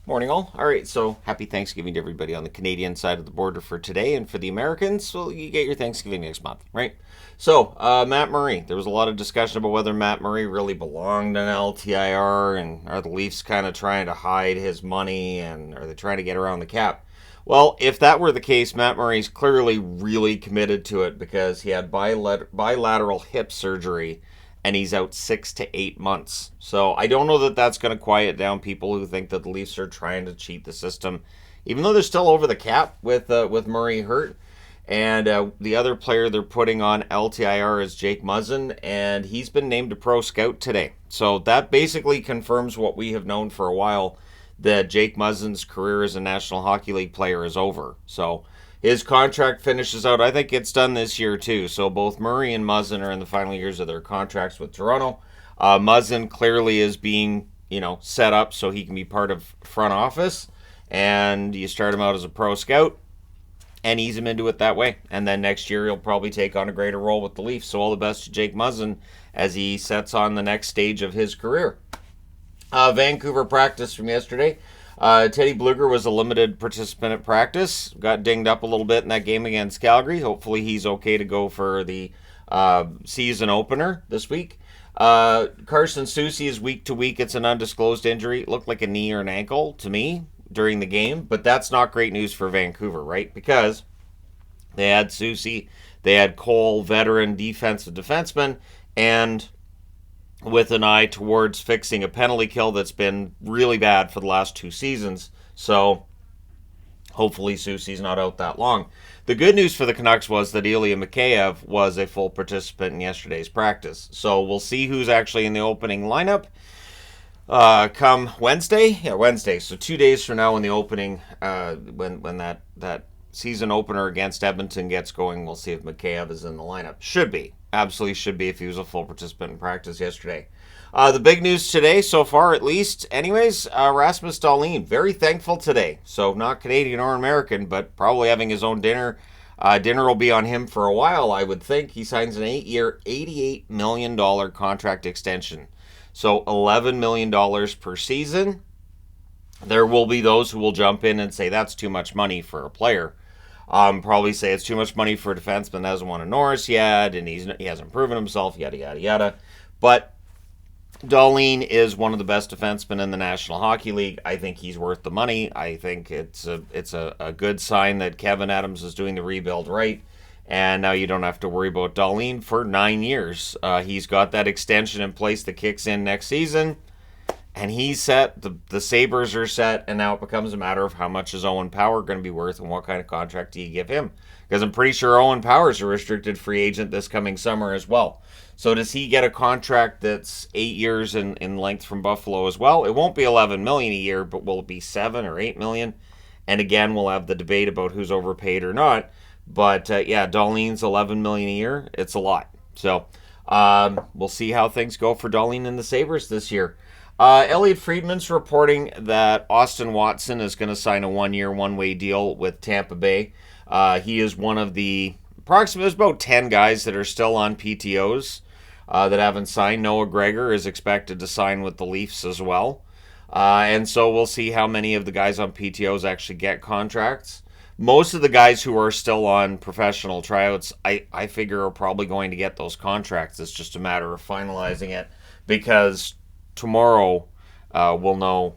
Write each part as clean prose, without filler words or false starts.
Morning, all. All right, so happy Thanksgiving to everybody on the Canadian side of the border for today, and for the Americans, well, you get your Thanksgiving next month, right? So, Matt Murray. There was a lot of discussion about whether Matt Murray really belonged in LTIR, and are the Leafs kind of trying to hide his money, and are they trying to get around the cap? Well, if that were the case, Matt Murray's clearly really committed to it because he had bilateral hip surgery and he's out 6 to 8 months. So I don't know that that's going to quiet down people who think that the Leafs are trying to cheat the system, even though they're still over the cap with Murray hurt. And the other player they're putting on LTIR is Jake Muzzin, and he's been named a pro scout today. So that basically confirms what we have known for a while, that Jake Muzzin's career as a National Hockey League player is over. So his contract finishes out. I think it's done this year too. So both Murray and Muzzin are in the final years of their contracts with Toronto. Muzzin clearly is being, set up so he can be part of front office, and you start him out as a pro scout and ease him into it that way. And then next year he'll probably take on a greater role with the Leafs. So all the best to Jake Muzzin as he sets on the next stage of his career. Vancouver practice from yesterday. Teddy Bluger was a limited participant at practice. Got dinged up a little bit in that game against Calgary. Hopefully he's okay to go for the season opener this week. Carson Soucy is week to week. It's an undisclosed injury. It looked like a knee or an ankle to me during the game, but that's not great news for Vancouver, right? Because they had Soucy, they had Cole, veteran defensive defenseman, and with an eye towards fixing a penalty kill that's been really bad for the last 2 seasons. So hopefully Soucy's not out that long. The good news for the Canucks was that Ilya Mikheyev was a full participant in yesterday's practice. So we'll see who's actually in the opening lineup come Wednesday. Yeah, Wednesday. So 2 days from now in the opening, when that season opener against Edmonton gets going, we'll see if Mikheyev is in the lineup. Should be. Absolutely should be if he was a full participant in practice yesterday. The big news today, so far at least, anyways, Rasmus Dahlin, very thankful today. So not Canadian or American, but probably having his own dinner. Dinner will be on him for a while, I would think. He signs an 8-year, $88 million contract extension. So $11 million per season. There will be those who will jump in and say that's too much money for a player. Probably say it's too much money for a defenseman that hasn't won a Norris yet, and he hasn't proven himself, yada, yada, yada. But Dahlin is one of the best defensemen in the National Hockey League. I think he's worth the money. I think it's a good sign that Kevin Adams is doing the rebuild right, and now you don't have to worry about Dahlin for 9 years. He's got that extension in place that kicks in next season. And he's set, the Sabres are set, and now it becomes a matter of how much is Owen Power going to be worth and what kind of contract do you give him. Because I'm pretty sure Owen Power is a restricted free agent this coming summer as well. So does he get a contract that's 8 years in length from Buffalo as well? It won't be $11 million a year, but will it be $7 or $8 million? And again, we'll have the debate about who's overpaid or not. But yeah, Dahlin's $11 million a year. It's a lot. So we'll see how things go for Dahlin and the Sabres this year. Elliot Friedman's reporting that Austin Watson is going to sign a 1-year, one-way deal with Tampa Bay. He is one of the there's about 10 guys that are still on PTOs that haven't signed. Noah Gregor is expected to sign with the Leafs as well. And so we'll see how many of the guys on PTOs actually get contracts. Most of the guys who are still on professional tryouts, I figure are probably going to get those contracts. It's just a matter of finalizing it, because tomorrow we'll know,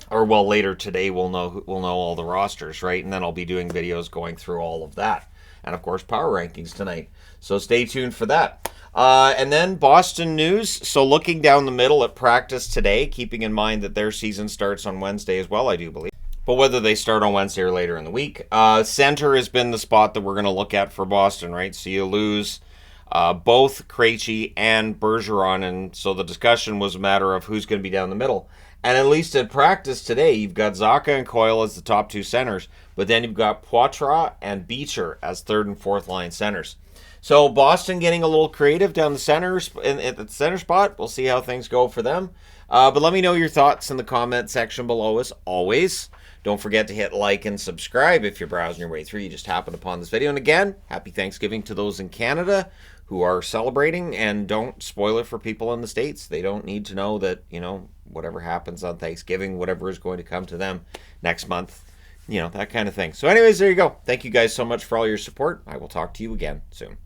or well, later today we'll know all the rosters, right? And then I'll be doing videos going through all of that, and of course power rankings tonight. So stay tuned for that. And then Boston news. So looking down the middle at practice today, keeping in mind that their season starts on Wednesday as well, I do believe. But whether they start on Wednesday or later in the week, center has been the spot that we're going to look at for Boston, right? So you lose both Krejci and Bergeron, and so the discussion was a matter of who's going to be down the middle. And at least at practice today, you've got Zacha and Coyle as the top 2 centers, but then you've got Poitras and Beecher as 3rd and 4th line centers. So Boston getting a little creative down the centers at the center spot. We'll see how things go for them. But let me know your thoughts in the comment section below as always. Don't forget to hit like and subscribe if you're browsing your way through. You just happened upon this video. And again, happy Thanksgiving to those in Canada who are celebrating, and don't spoil it for people in the States. They don't need to know that, whatever happens on Thanksgiving, whatever is going to come to them next month, that kind of thing. So anyways, there you go. Thank you guys so much for all your support. I will talk to you again soon.